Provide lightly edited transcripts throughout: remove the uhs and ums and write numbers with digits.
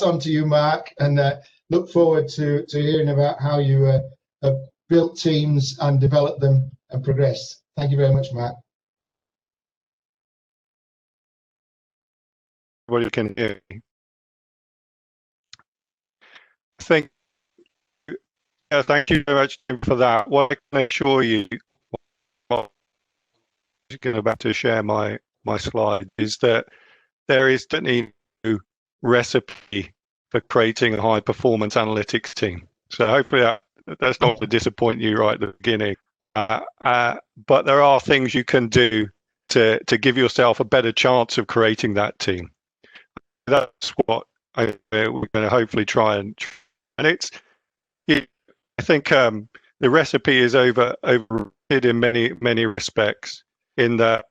on to you, Mark, and look forward to hearing about how you have built teams and developed them and progressed. Thank you very much, Mark. Everybody can hear me. Thank you very much for that. What I can assure you, I'm about to share my slide, is that there is definitely no recipe for creating a high performance analytics team. So hopefully that's not to disappoint you right at the beginning. But there are things you can do to give yourself a better chance of creating that team. That's what we're going to hopefully try and it's. I think the recipe is overrated in many respects. In that,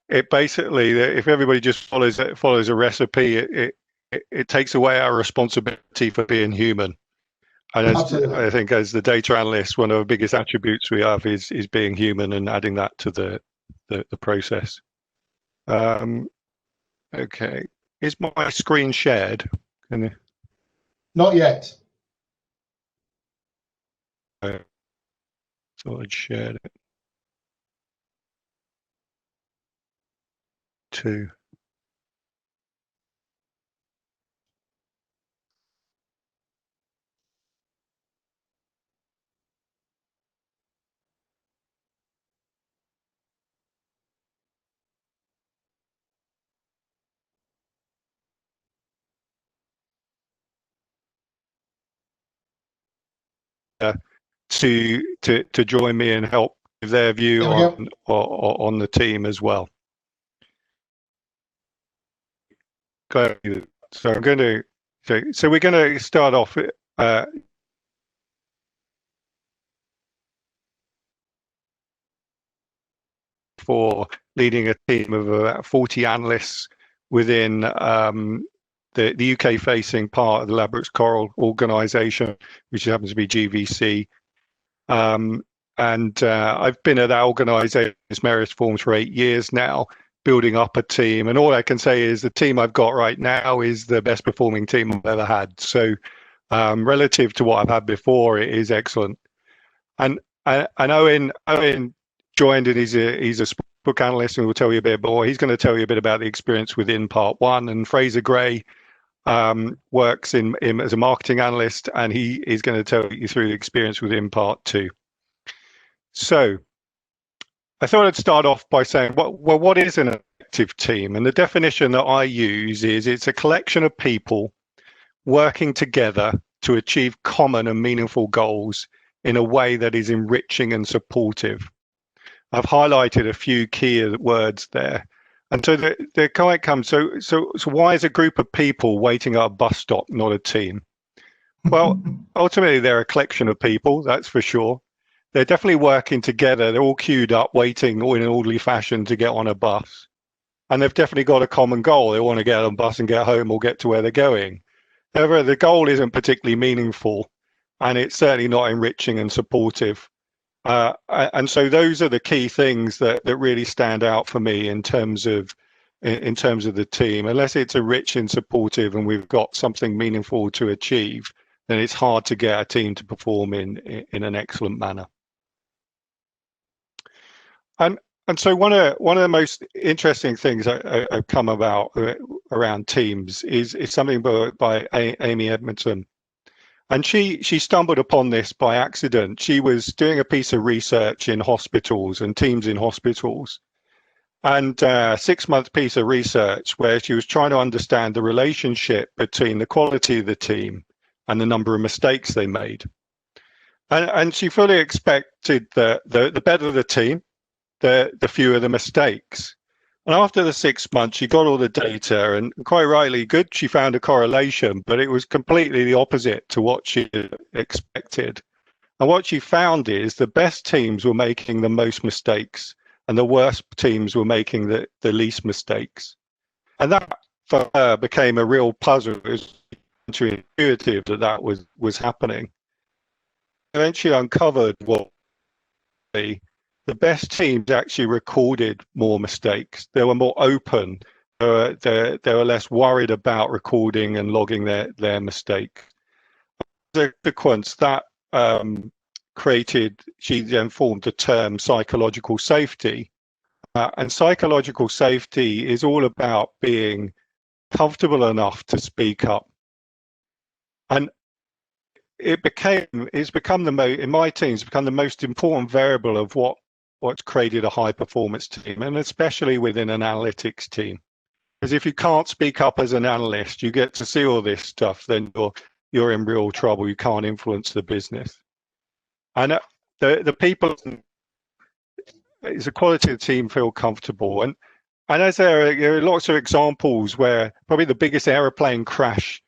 it basically, if everybody just follows a recipe, it takes away our responsibility for being human. And I think as the data analyst, one of the biggest attributes we have is being human and adding that to the process. Okay, is my screen shared? Not yet. So I'd shared it too. To join me and help with their view on the team as well. So I'm going to so we're going to start off for leading a team of about 40 analysts within the UK facing part of the Ladbrokes Coral organisation, which happens to be GVC. And I've been at that organisation, various forms, for 8 years now, building up a team. And all I can say is the team I've got right now is the best performing team I've ever had. So relative to what I've had before, it is excellent. And Eoin joined, and he's a book analyst, and we'll tell you a bit more. He's going to tell you a bit about the experience within part one. And Fraser Gray works as a marketing analyst, and he is going to tell you through the experience within part two. So I thought I'd start off by saying, what is an effective team? And the definition that I use is it's a collection of people working together to achieve common and meaningful goals in a way that is enriching and supportive. I've highlighted a few key words there. And so the comment comes, so why is a group of people waiting at a bus stop not a team? Well, ultimately, they're a collection of people, that's for sure. They're definitely working together. They're all queued up, waiting in an orderly fashion to get on a bus. And they've definitely got a common goal. They want to get on a bus and get home or get to where they're going. However, the goal isn't particularly meaningful, and it's certainly not enriching and supportive. And so those are the key things that really stand out for me in terms of the team. Unless it's rich and supportive and we've got something meaningful to achieve, then it's hard to get a team to perform in an excellent manner. And so one of the most interesting things I've come about around teams is something by Amy Edmondson. And she stumbled upon this by accident. She was doing a piece of research in hospitals and teams in hospitals, and a 6-month piece of research where she was trying to understand the relationship between the quality of the team and the number of mistakes they made. And she fully expected that the better the team, the fewer the mistakes. And after the 6 months, she got all the data, and quite rightly, she found a correlation, but it was completely the opposite to what she expected. And what she found is the best teams were making the most mistakes, and the worst teams were making the least mistakes. And that, for her, became a real puzzle. It was intuitive that was happening. And then she uncovered what the best teams actually recorded more mistakes. They were more open they were less worried about recording and logging their mistake. The consequence that she then formed the term psychological safety. And psychological safety is all about being comfortable enough to speak up. And in my team, it's become the most important variable of what's created a high performance team, and especially within an analytics team. Because if you can't speak up as an analyst, you get to see all this stuff, then you're in real trouble. You can't influence the business. And the people, it's the quality of the team feel comfortable. And as there are lots of examples where probably the biggest aeroplane crash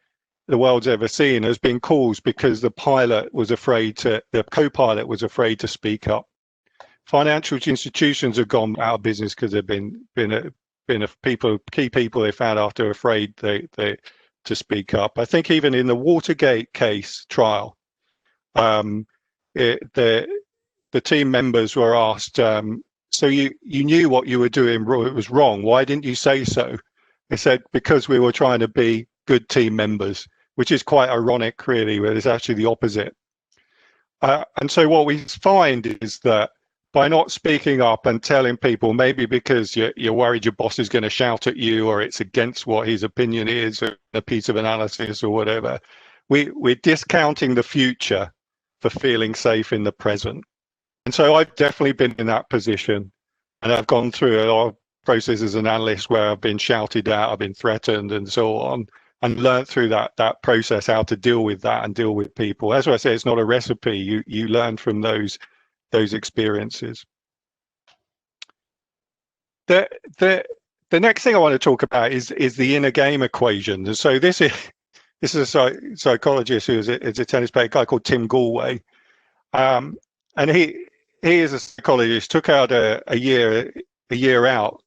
the world's ever seen has been caused because the co-pilot was afraid to speak up. Financial institutions have gone out of business because they've been key people they found after afraid to speak up. I think even in the Watergate case trial, the team members were asked, so you knew what you were doing was wrong. Why didn't you say so? They said, because we were trying to be good team members, which is quite ironic, really, where it's actually the opposite. And so what we find is that by not speaking up and telling people, maybe because you're worried your boss is going to shout at you or it's against what his opinion is or a piece of analysis or whatever, we're discounting the future for feeling safe in the present. And so I've definitely been in that position, and I've gone through a lot of processes as an analyst where I've been shouted at, I've been threatened and so on, and learned through that process how to deal with that and deal with people. As I say, it's not a recipe. You learn from those experiences. The next thing I want to talk about is the inner game equation. And so this is a psychologist who is a tennis player, a guy called Tim Galway, and he is a psychologist. Took out a year out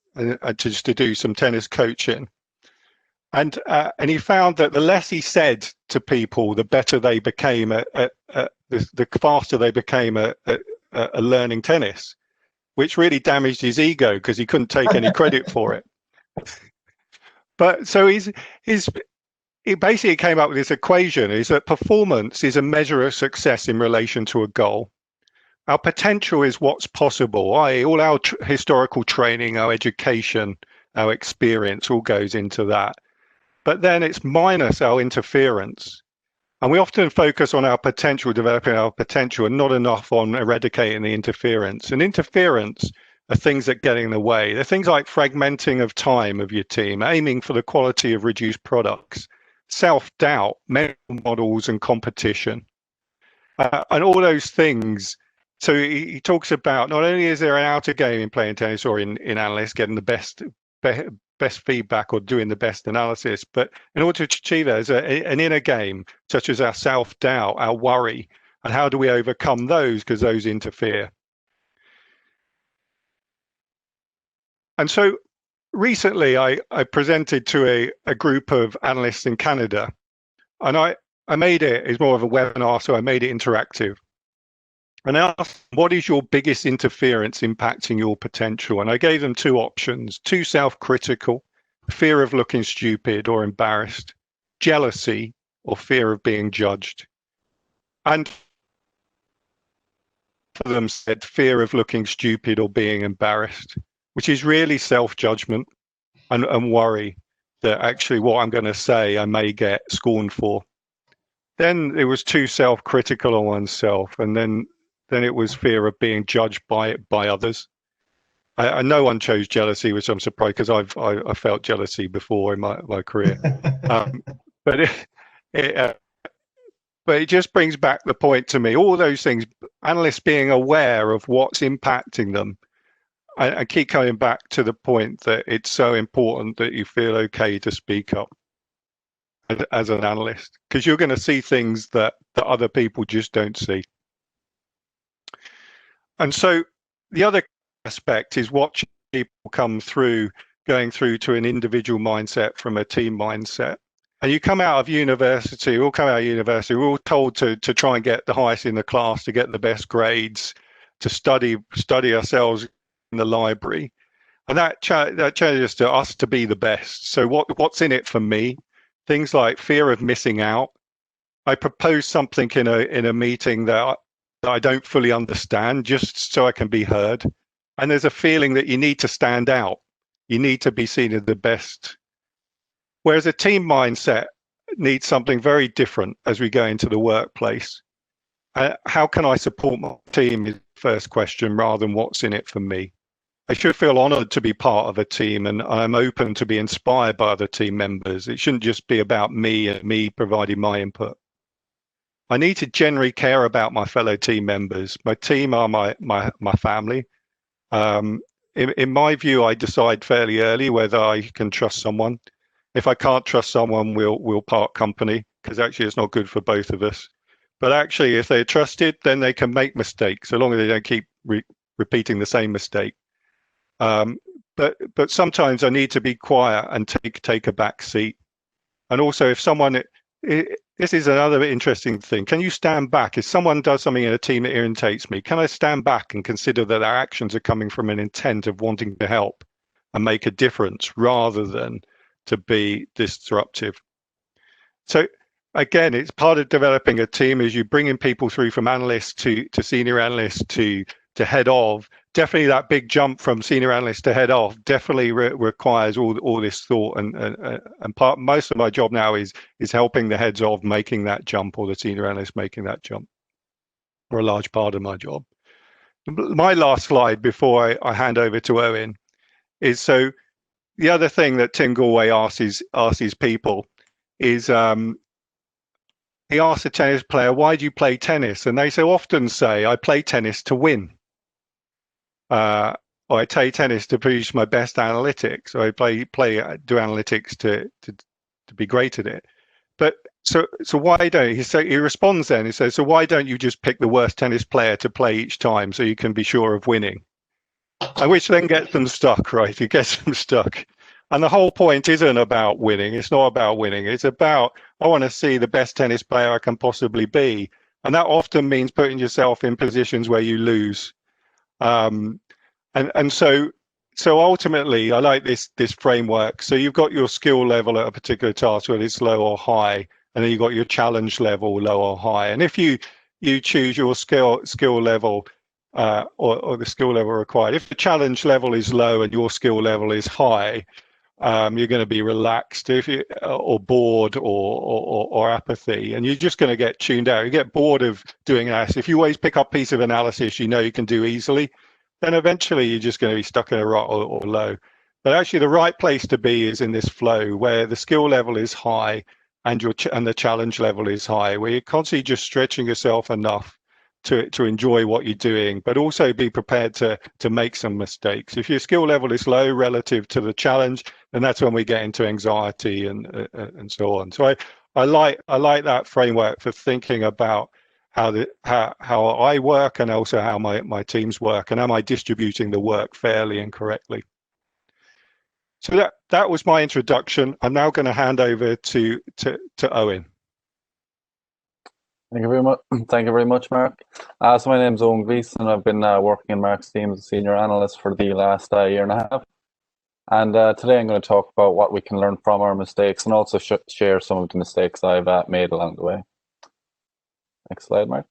just to do some tennis coaching, and he found that the less he said to people, the better they became the faster they became at learning tennis, which really damaged his ego because he couldn't take any credit for it. But so he basically came up with this equation: is that performance is a measure of success in relation to a goal. Our potential is what's possible, i.e. all our historical training, our education, our experience all goes into that. But then it's minus our interference. And we often focus on our potential, developing our potential, and not enough on eradicating the interference. And interference are things that get in the way. They're things like fragmenting of time of your team, aiming for the quality of reduced products, self-doubt, mental models, and competition. And all those things. So he talks about not only is there an outer game in playing tennis or in analysis, getting the best feedback or doing the best analysis, but in order to achieve that, there's an inner game, such as our self-doubt, our worry, and how do we overcome those, because those interfere. And so recently I presented to a group of analysts in Canada, and I made it's more of a webinar, so I made it interactive. And I asked, what is your biggest interference impacting your potential? And I gave them two options: too self-critical, fear of looking stupid or embarrassed; jealousy, or fear of being judged. And for them said fear of looking stupid or being embarrassed, which is really self-judgment and worry that actually what I'm going to say I may get scorned for. Then it was too self-critical on oneself, and then it was fear of being judged by others. And no one chose jealousy, which I'm surprised, because I felt jealousy before in my career. But it just brings back the point to me, all those things, analysts being aware of what's impacting them. I keep coming back to the point that it's so important that you feel okay to speak up as an analyst, because you're going to see things that other people just don't see. And so the other aspect is watching people come through, going through to an individual mindset from a team mindset. And you come out of university, we're all told to try and get the highest in the class, to get the best grades, to study ourselves in the library. And that challenges to us to be the best. So what's in it for me? Things like fear of missing out. I propose something in a meeting that I don't fully understand, just so I can be heard. And there's a feeling that you need to stand out. You need to be seen as the best. Whereas a team mindset needs something very different as we go into the workplace. How can I support my team is the first question rather than what's in it for me. I should feel honoured to be part of a team, and I'm open to be inspired by other team members. It shouldn't just be about me and me providing my input. I need to generally care about my fellow team members. My team are my family. Um, in my view, I decide fairly early whether I can trust someone. If I can't trust someone, we'll part company, because actually it's not good for both of us. But actually, if they're trusted, then they can make mistakes, so long as they don't keep repeating the same mistake. But sometimes I need to be quiet and take a back seat. And also, if someone, this is another interesting thing. Can you stand back if someone does something in a team that irritates me? Can I stand back and consider that their actions are coming from an intent of wanting to help and make a difference rather than to be disruptive? So again, it's part of developing a team is you bringing people through from analyst to senior analyst to head of. Definitely that big jump from senior analyst to head of definitely requires all this thought, and most of my job now is helping the heads of making that jump, or the senior analyst making that jump, or a large part of my job. My last slide before I hand over to Eoin is, so the other thing that Tim Galway asks his people is, he asks a tennis player, why do you play tennis? And they so often say, I play tennis to win. Or I play tennis to produce my best analytics, or I do analytics to be great at it. But so why don't he responds then, he says, so why don't you just pick the worst tennis player to play each time so you can be sure of winning? And which then gets them stuck, right? It gets them stuck. And the whole point isn't about winning. It's not about winning. It's about, I want to see the best tennis player I can possibly be. And that often means putting yourself in positions where you lose. And so ultimately, I like this framework. So you've got your skill level at a particular task, whether it's low or high, and then you've got your challenge level, low or high. And if you choose your skill level, or the skill level required, if the challenge level is low and your skill level is high, you're going to be relaxed or bored or apathy, and you're just going to get tuned out. You get bored of doing analysis. If you always pick up a piece of analysis you know you can do easily, then eventually you're just going to be stuck in a rut or low. But actually, the right place to be is in this flow where the skill level is high and the challenge level is high, where you're constantly just stretching yourself enough to enjoy what you're doing, but also be prepared to make some mistakes. If your skill level is low relative to the challenge, then that's when we get into anxiety and so on. So I like that framework for thinking about how I work, and also how my teams work, and am I distributing the work fairly and correctly. So that was my introduction. I'm now going to hand over to Eoin. Thank you very much. Thank you very much, Mark. So my name's Eoin Gleeson. I've been working in Mark's team as a senior analyst for the last year and a half. And today I'm going to talk about what we can learn from our mistakes, and also share some of the mistakes I've made along the way. Next slide, Mark.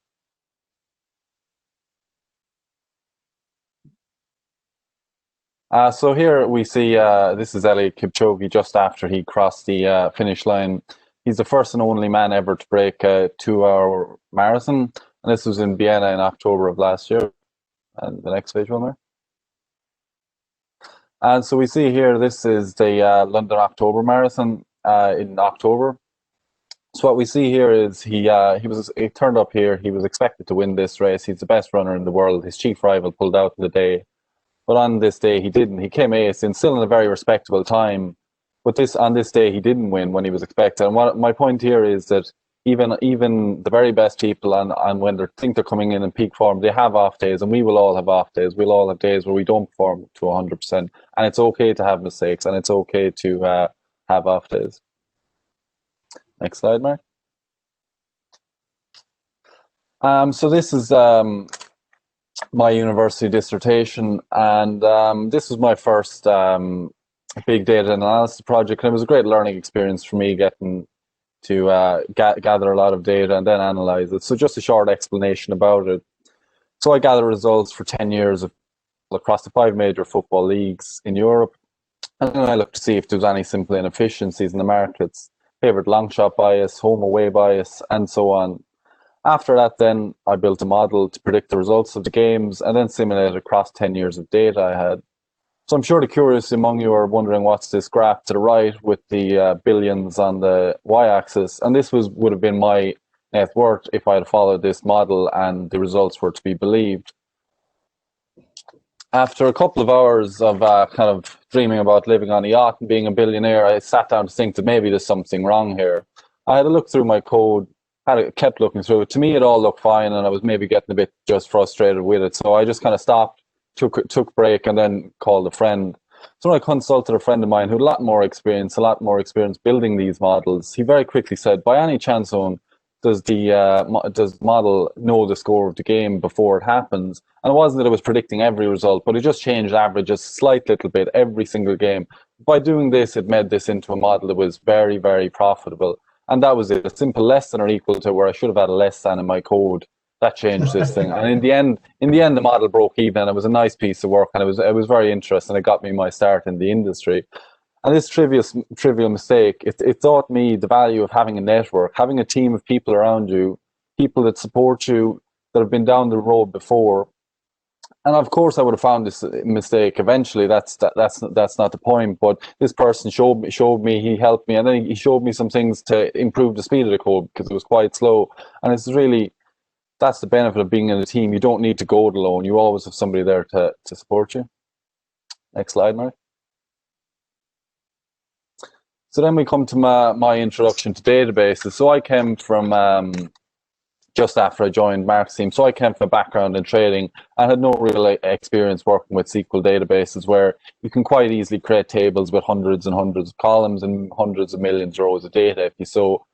So here we see this is Eliud Kipchoge just after he crossed the finish line. He's the first and only man ever to break a 2-hour marathon, and this was in Vienna in October of last year. And the next page, Wilmer. And so we see here, this is the London October Marathon in October. So what we see here is he turned up here. He was expected to win this race. He's the best runner in the world. His chief rival pulled out of the day. But on this day, he didn't. He came ace and still in a very respectable time. But on this day, he didn't win when he was expected. And my point here is that even the very best people, and when they think they're coming in peak form, they have off days, and we will all have off days. We'll all have days where we don't perform to 100%. And it's okay to have mistakes, and it's okay to have off days. Next slide, Mark. So this is my university dissertation, and this was my first big data analysis project, and it was a great learning experience for me, getting to gather a lot of data and then analyze it. So just a short explanation about it. So I gathered results for 10 years across the 5 major football leagues in Europe, and then I looked to see if there was any simple inefficiencies in the markets, favoured long shot bias, home away bias, and so on. After that, then I built a model to predict the results of the games and then simulated across 10 years of data I had. So I'm sure the curious among you are wondering what's this graph to the right with the billions on the y-axis. And this would have been my net worth if I had followed this model and the results were to be believed. After a couple of hours of kind of dreaming about living on a yacht and being a billionaire, I sat down to think that maybe there's something wrong here. I had a look through my code, kept looking through it. To me, it all looked fine, and I was maybe getting a bit just frustrated with it. So I just kind of stopped, took a break, and then called a friend. So when I consulted a friend of mine who had a lot more experience building these models, he very quickly said, by any chance, Owen, does the model know the score of the game before it happens? And it wasn't that it was predicting every result, but it just changed averages a slight little bit every single game. By doing this, it made this into a model that was very, very profitable. And that was it, a simple less than or equal to where I should have had a less than in my code. That changed this thing. And in the end, the model broke even, and it was a nice piece of work, and it was very interesting. It got me my start in the industry. And this trivial mistake, it taught me the value of having a network, having a team of people around you, people that support you, that have been down the road before. And of course, I would have found this mistake eventually. That's not the point. But this person showed me, he helped me, and then he showed me some things to improve the speed of the code because it was quite slow. And it's really, that's the benefit of being in a team. You don't need to go it alone. You always have somebody there to support you. Next slide, Mark. So then we come to my introduction to databases. So I came from, just after I joined Mark's team, so I came from a background in trading. I had no real experience working with SQL databases where you can quite easily create tables with hundreds and hundreds of columns and hundreds of millions of rows of data if you so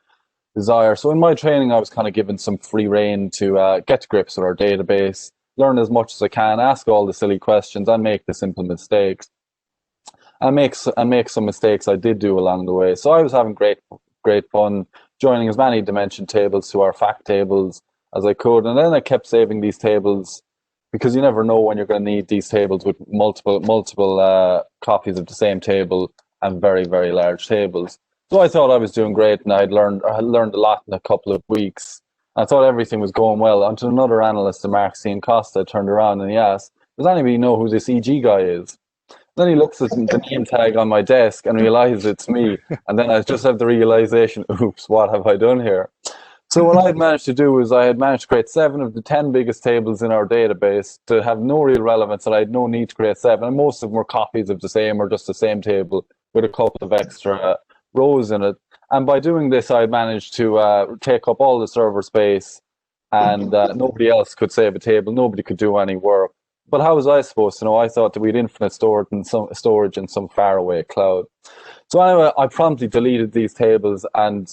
desire. So in my training, I was kind of given some free rein to get to grips with our database, learn as much as I can, ask all the silly questions, and make the simple mistakes. And make some mistakes I did do along the way. So I was having great fun joining as many dimension tables to our fact tables as I could. And then I kept saving these tables because you never know when you're going to need these tables with multiple copies of the same table and very, very large tables. So I thought I was doing great, and I learned a lot in a couple of weeks. I thought everything was going well until another analyst, Mark Costa, turned around and he asked, does anybody know who this EG guy is? Then he looks at the name tag on my desk and realizes it's me. And then I just have the realization, oops, what have I done here? So what I had managed to do is I had managed to create 7 of the 10 biggest tables in our database to have no real relevance, and I had no need to create 7. And most of them were copies of the same or just the same table with a couple of extra rows in it. And by doing this, I had managed to take up all the server space, and nobody else could save a table. Nobody could do any work. But how was I supposed to know? I thought that we had infinite storage in some faraway cloud. So anyway, I promptly deleted these tables and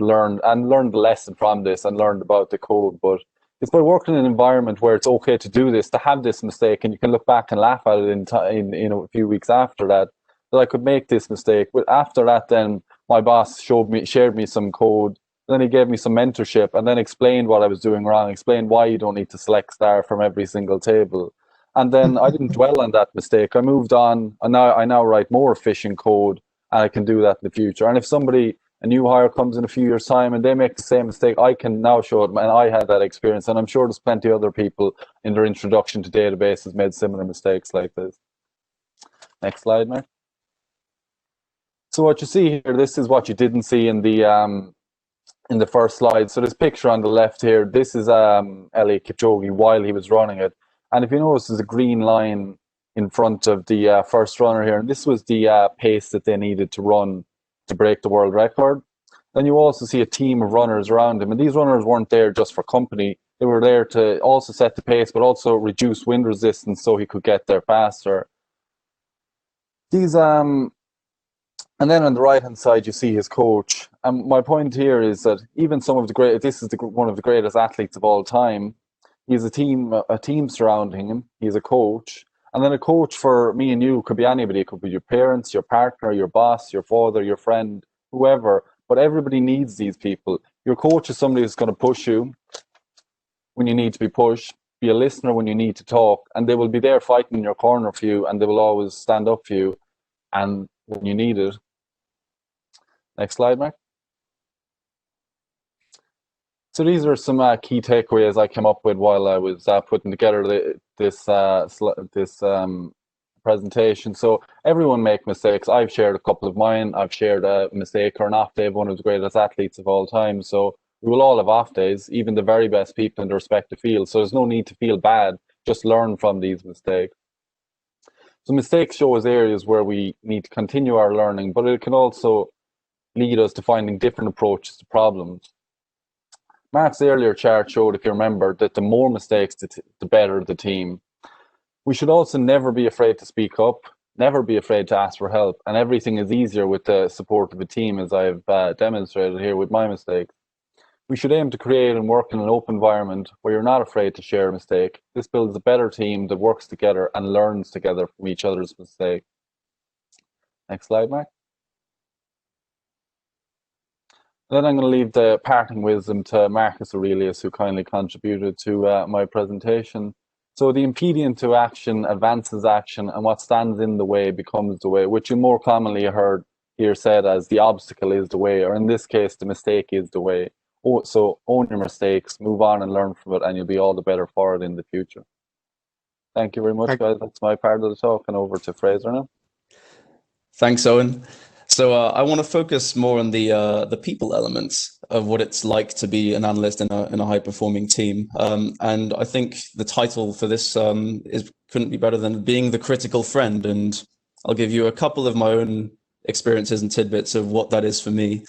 learned the lesson from this and learned about the code. But it's by working in an environment where it's okay to do this, to have this mistake, and you can look back and laugh at it in a few weeks after that I could make this mistake. But after that, then my boss shared me some code. Then he gave me some mentorship and then explained what I was doing wrong, explained why you don't need to select star from every single table. And then I didn't dwell on that mistake. I moved on, and I now write more efficient code, and I can do that in the future. And if a new hire comes in a few years' time and they make the same mistake, I can now show them, and I had that experience. And I'm sure there's plenty of other people in their introduction to databases made similar mistakes like this. Next slide, Mark. So what you see here, this is what you didn't see in the first slide. So this picture on the left here, this is Eliud Kipchoge while he was running it. And if you notice, there's a green line in front of the first runner here. And this was the pace that they needed to run to break the world record. Then you also see a team of runners around him. And these runners weren't there just for company. They were there to also set the pace, but also reduce wind resistance so he could get there faster. And then on the right-hand side, you see his coach. And my point here is that even some of the one of the greatest athletes of all time, He has a team surrounding him. He's a coach. And then a coach for me and you could be anybody. It could be your parents, your partner, your boss, your father, your friend, whoever. But everybody needs these people. Your coach is somebody who's going to push you when you need to be pushed, be a listener when you need to talk, and they will be there fighting in your corner for you, and they will always stand up for you and when you need it. Next slide, Mark. So these are some key takeaways I came up with while I was putting together this presentation. So everyone make mistakes. I've shared a couple of mine. I've shared a mistake or an off day of one of the greatest athletes of all time. So we will all have off days, even the very best people in their respective fields. So there's no need to feel bad. Just learn from these mistakes. So mistakes show us areas where we need to continue our learning, but it can also lead us to finding different approaches to problems. Mark's earlier chart showed, if you remember, that the more mistakes, the better the team. We should also never be afraid to speak up, never be afraid to ask for help, and everything is easier with the support of a team, as I've demonstrated here with my mistakes. We should aim to create and work in an open environment where you're not afraid to share a mistake. This builds a better team that works together and learns together from each other's mistakes. Next slide, Mark. Then I'm going to leave the parting wisdom to Marcus Aurelius, who kindly contributed to my presentation. So the impediment to action advances action, and what stands in the way becomes the way, which you more commonly heard here said as the obstacle is the way, or in this case, the mistake is the way. So own your mistakes, move on and learn from it, and you'll be all the better for it in the future. Thank you very much, guys. That's my part of the talk, and over to Fraser now. Thanks, Eoin. So I want to focus more on the people elements of what it's like to be an analyst in a high performing team. And I think the title for this couldn't be better than being the critical friend. And I'll give you a couple of my own experiences and tidbits of what that is for me.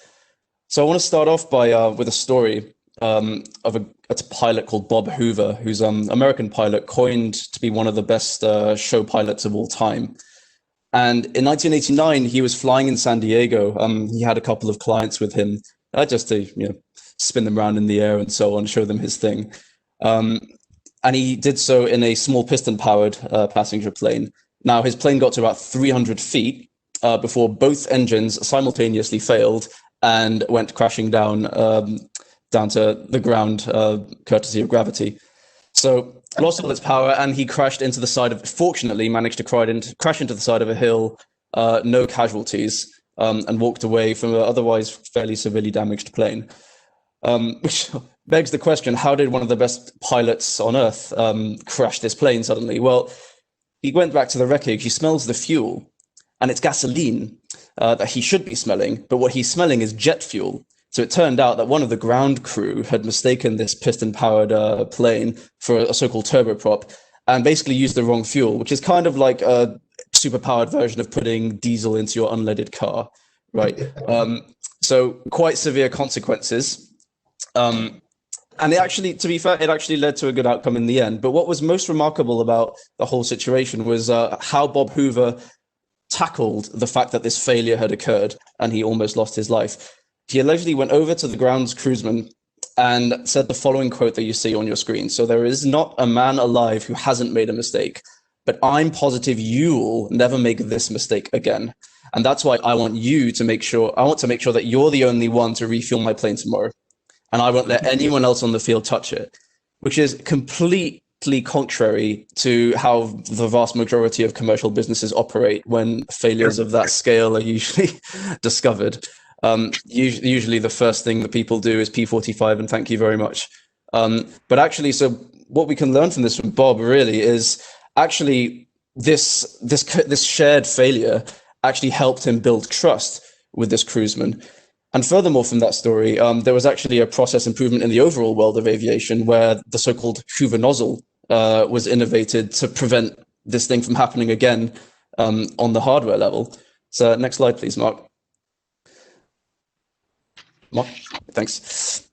So I want to start off by with a story of a pilot called Bob Hoover, who's an American pilot coined to be one of the best show pilots of all time. And in 1989, he was flying in San Diego. He had a couple of clients with him, just to spin them around in the air and so on, show them his thing. And he did so in a small piston-powered passenger plane. Now, his plane got to about 300 feet before both engines simultaneously failed and went crashing down to the ground, courtesy of gravity. So lost all its power, and he crashed into the side of. Fortunately, managed to crash into the side of a hill, no casualties, and walked away from an otherwise fairly severely damaged plane. Which begs the question: how did one of the best pilots on Earth crash this plane suddenly? Well, he went back to the wreckage. He smells the fuel, and it's gasoline that he should be smelling. But what he's smelling is jet fuel. So it turned out that one of the ground crew had mistaken this piston-powered plane for a so-called turboprop and basically used the wrong fuel, which is kind of like a super-powered version of putting diesel into your unleaded car, right? So quite severe consequences. And it actually, to be fair, it actually led to a good outcome in the end. But what was most remarkable about the whole situation was how Bob Hoover tackled the fact that this failure had occurred and he almost lost his life. He allegedly went over to the grounds crewsman and said the following quote that you see on your screen. So there is not a man alive who hasn't made a mistake, but I'm positive you'll never make this mistake again. And that's why I want to make sure that you're the only one to refuel my plane tomorrow. And I won't let anyone else on the field touch it, which is completely contrary to how the vast majority of commercial businesses operate when failures of that scale are usually discovered. Usually the first thing that people do is P45 and thank you very much. But actually, so what we can learn from this from Bob really is actually this shared failure actually helped him build trust with this crewsman. And furthermore, from that story, there was actually a process improvement in the overall world of aviation where the so-called Hoover nozzle was innovated to prevent this thing from happening again on the hardware level. So next slide, please, Mark. Mark, thanks.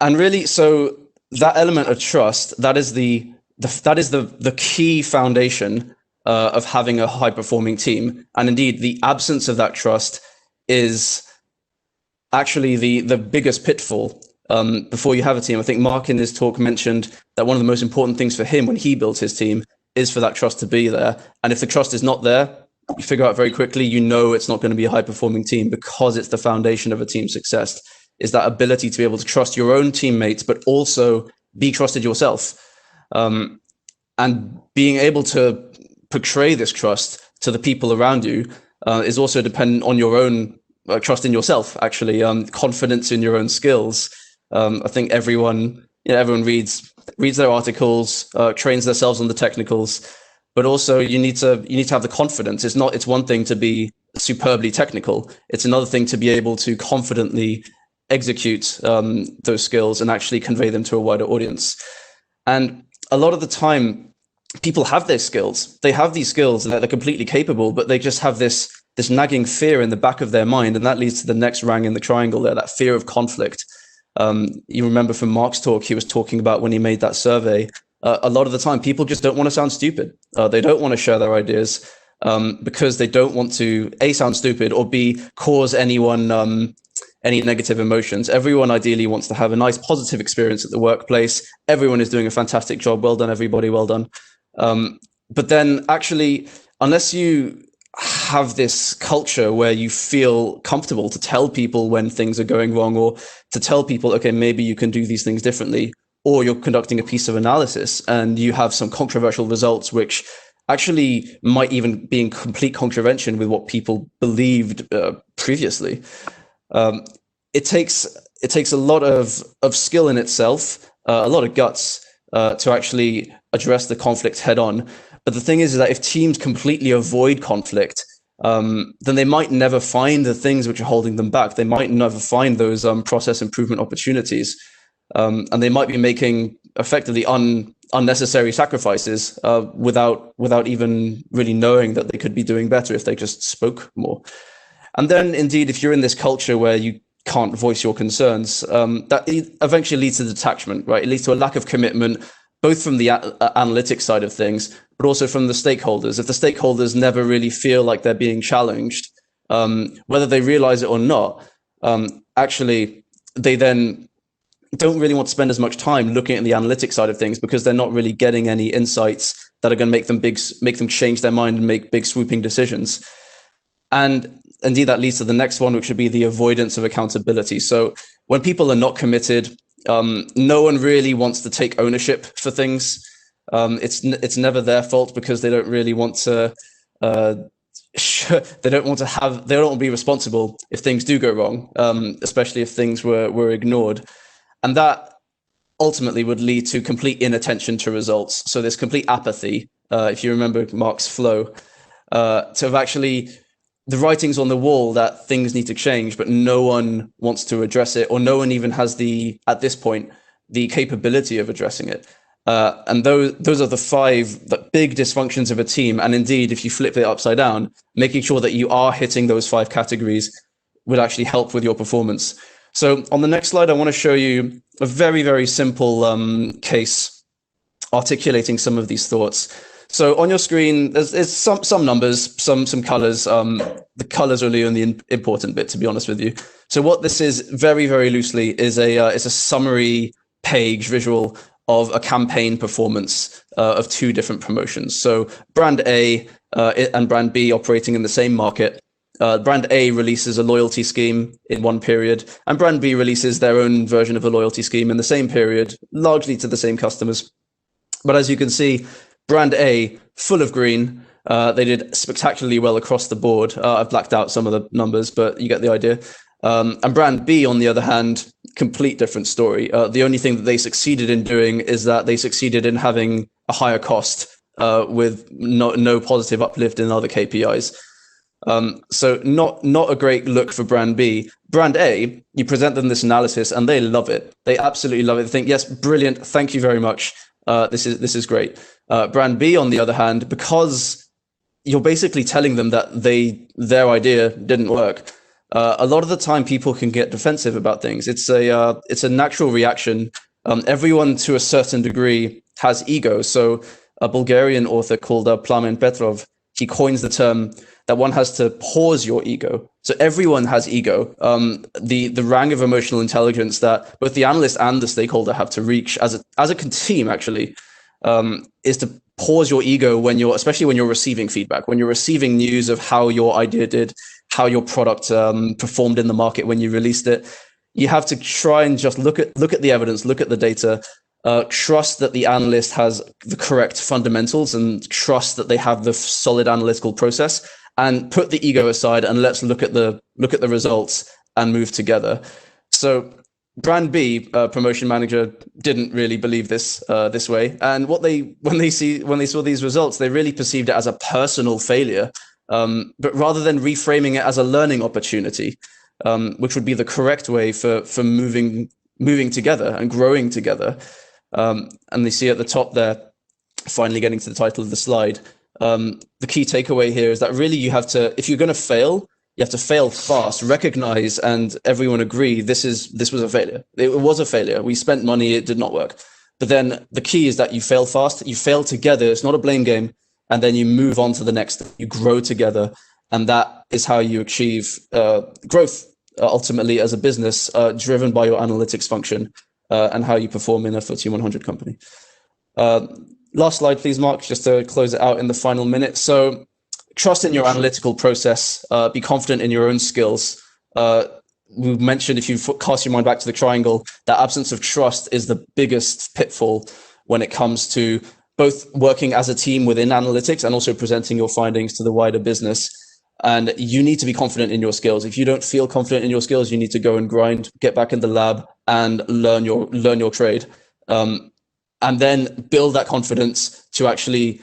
And really, so that element of trust, that is the key foundation of having a high-performing team. And indeed, the absence of that trust is actually the biggest pitfall before you have a team. I think Mark in his talk mentioned that one of the most important things for him when he built his team is for that trust to be there. And if the trust is not there, you figure out very quickly, it's not going to be a high-performing team, because it's the foundation of a team's success, is that ability to be able to trust your own teammates, but also be trusted yourself. And being able to portray this trust to the people around you is also dependent on your own trust in yourself, actually, confidence in your own skills. I think everyone reads their articles, trains themselves on the technicals, but also you need to have the confidence. It's one thing to be superbly technical. It's another thing to be able to confidently execute those skills and actually convey them to a wider audience. And a lot of the time, people have their skills. They have these skills and they're completely capable, but they just have this nagging fear in the back of their mind, and that leads to the next rung in the triangle there, that fear of conflict. You remember from Mark's talk, he was talking about when he made that survey, a lot of the time people just don't want to sound stupid. They don't want to share their ideas because they don't want to A, sound stupid, or B, cause anyone any negative emotions. Everyone ideally wants to have a nice positive experience at the workplace. Everyone is doing a fantastic job. Well done, everybody. Well done. But then actually, unless you have this culture where you feel comfortable to tell people when things are going wrong, or to tell people, okay, maybe you can do these things differently, or you're conducting a piece of analysis and you have some controversial results, which actually might even be in complete contravention with what people believed previously. It takes a lot of skill in itself, a lot of guts to actually address the conflict head on. But the thing is that if teams completely avoid conflict, then they might never find the things which are holding them back. They might never find those process improvement opportunities, and they might be making effectively unnecessary sacrifices without even really knowing that they could be doing better if they just spoke more. And then, indeed, if you're in this culture where you can't voice your concerns, that eventually leads to detachment, right? It leads to a lack of commitment, both from the analytics side of things, but also from the stakeholders. If the stakeholders never really feel like they're being challenged, whether they realize it or not, actually, they then don't really want to spend as much time looking at the analytics side of things, because they're not really getting any insights that are going to make them change their mind and make big swooping decisions. And indeed, that leads to the next one, which would be the avoidance of accountability. So when people are not committed, no one really wants to take ownership for things. It's never their fault, because they don't really want to. They don't want to be responsible if things do go wrong, especially if things were ignored, and that ultimately would lead to complete inattention to results. So there's complete apathy. If you remember Mark's flow, to have actually the writing's on the wall that things need to change, but no one wants to address it, or no one even has at this point, the capability of addressing it. And those are the 5 big dysfunctions of a team. And indeed, if you flip it upside down, making sure that you are hitting those 5 categories would actually help with your performance. So on the next slide, I want to show you a very, very simple case articulating some of these thoughts. So on your screen, there's some numbers, some colors. The colors are really on the important bit, to be honest with you. So what this is, very, very loosely, is a summary page visual of a campaign performance of 2 different promotions. So brand A and brand B operating in the same market. Brand A releases a loyalty scheme in one period, and brand B releases their own version of a loyalty scheme in the same period, largely to the same customers. But as you can see, brand A, full of green. They did spectacularly well across the board. I've blacked out some of the numbers, but you get the idea. And brand B, on the other hand, complete different story. The only thing that they succeeded in doing is that they succeeded in having a higher cost with no positive uplift in other KPIs. So not a great look for brand B. Brand A, you present them this analysis and they love it. They absolutely love it. They think, yes, brilliant. Thank you very much. This is great. Brand B, on the other hand, because you're basically telling them that their idea didn't work. A lot of the time, people can get defensive about things. It's a natural reaction. Everyone, to a certain degree, has ego. So a Bulgarian author called Plamen Petrov, he coins the term that one has to pause your ego. So everyone has ego. The rang of emotional intelligence that both the analyst and the stakeholder have to reach as a team actually is to pause your ego especially when you're receiving feedback, when you're receiving news of how your idea did, how your product performed in the market when you released it. You have to try and just look at the evidence, look at the data, trust that the analyst has the correct fundamentals and trust that they have the solid analytical process, and put the ego aside and let's look at the results and move together. So Brand B, promotion manager, didn't really believe this way, and when they saw these results, they really perceived it as a personal failure, but rather than reframing it as a learning opportunity, which would be the correct way for moving together and growing together. And they see at the top there, finally getting to the title of the slide, the key takeaway here is that really you have to, if you're going to fail, you have to fail fast, recognize, and everyone agree this was a failure. It was a failure. We spent money, it did not work. But then the key is that you fail fast, you fail together. It's not a blame game. And then you move on to the next, you grow together. And that is how you achieve growth ultimately as a business, driven by your analytics function and how you perform in a FTSE 100 company. Last slide, please, Mark, just to close it out in the final minute. So trust in your analytical process, be confident in your own skills. We mentioned, if you cast your mind back to the triangle, that absence of trust is the biggest pitfall when it comes to both working as a team within analytics and also presenting your findings to the wider business. And you need to be confident in your skills. If you don't feel confident in your skills, you need to go and grind, get back in the lab and learn your trade. And then build that confidence to actually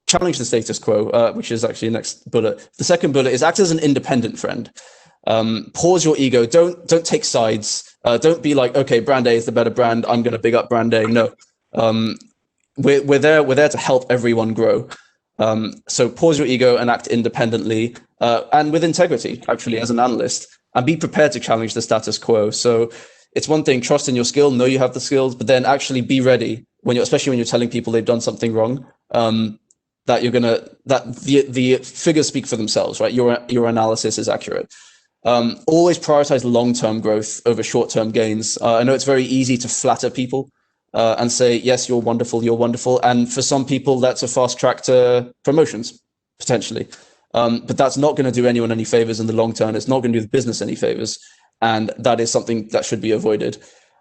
challenge the status quo, which is actually the next bullet. The second bullet is act as an independent friend. Pause your ego. Don't take sides. Don't be like, okay, brand A is the better brand, I'm going to big up brand A. No, we're there to help everyone grow. So pause your ego and act independently and with integrity, actually, as an analyst, and be prepared to challenge the status quo. So it's one thing, trust in your skill, know you have the skills, but then actually be ready especially when you're telling people they've done something wrong, that the figures speak for themselves, right? Your analysis is accurate. Always prioritize long-term growth over short-term gains. I know it's very easy to flatter people and say, yes, you're wonderful. And for some people, that's a fast track to promotions, potentially. But that's not going to do anyone any favors in the long term. It's not going to do the business any favors. And that is something that should be avoided.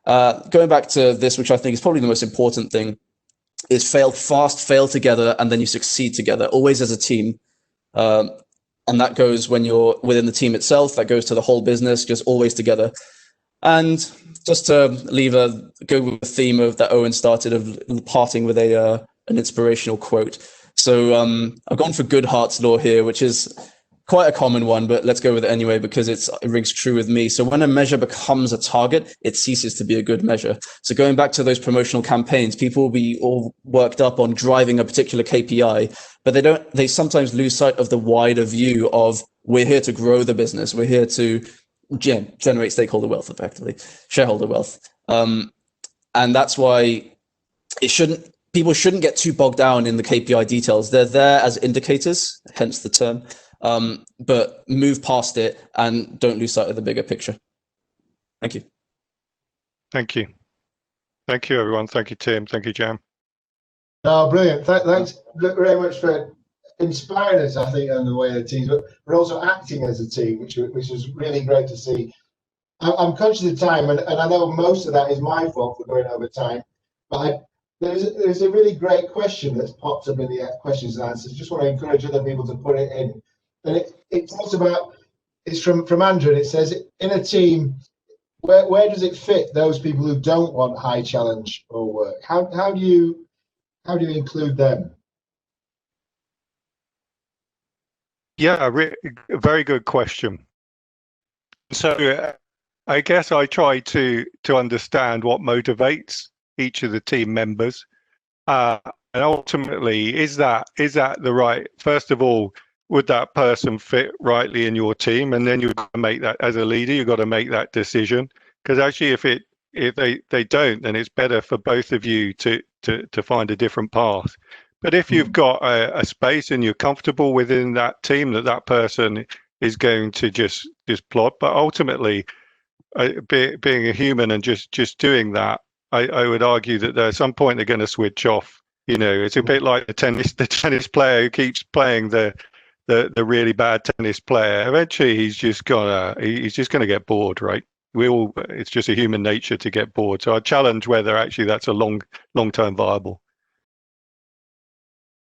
Going back to this, which I think is probably the most important thing, is fail fast, fail together, and then you succeed together, always as a team. And that goes when you're within the team itself, that goes to the whole business, just always together. And just to go with the theme of that Eoin started, of parting with an inspirational quote. So I've gone for Goodhart's law here, which is quite a common one, but let's go with it anyway because it rings true with me. So when a measure becomes a target, it ceases to be a good measure. So going back to those promotional campaigns, people will be all worked up on driving a particular KPI, but they sometimes lose sight of the wider view of, we're here to grow the business. We're here to generate stakeholder wealth, effectively, shareholder wealth. And that's why people shouldn't get too bogged down in the KPI details. They're there as indicators, hence the term. But move past it and don't lose sight of the bigger picture. Thank you. Thank you. Thank you, everyone. Thank you, Tim. Thank you, Jam. Oh, brilliant. Thanks very much for inspiring us, I think, on the way of the teams, but also acting as a team, which is really great to see. I'm conscious of time, and I know most of that is my fault for going over time, but there's a really great question that's popped up in the questions and answers. Just want to encourage other people to put it in. And it talks about, it's from Andrew, and it says, in a team, where does it fit those people who don't want high challenge or work? How do you include them? Yeah, a very good question. So I guess I try to understand what motivates each of the team members, and ultimately, is that the right? First of all, would that person fit rightly in your team? And then you've got to make that, as a leader, you've got to make that decision. Because actually, if they don't, then it's better for both of you to find a different path. But if you've got a space and you're comfortable within that team, that person is going to just plod. But ultimately, being a human and just doing that, I would argue that at some point they're going to switch off. It's a bit like the tennis player who keeps playing the really bad tennis player. Eventually, he's just gonna get bored, right? It's just a human nature to get bored. So I challenge whether actually that's a long-term viable.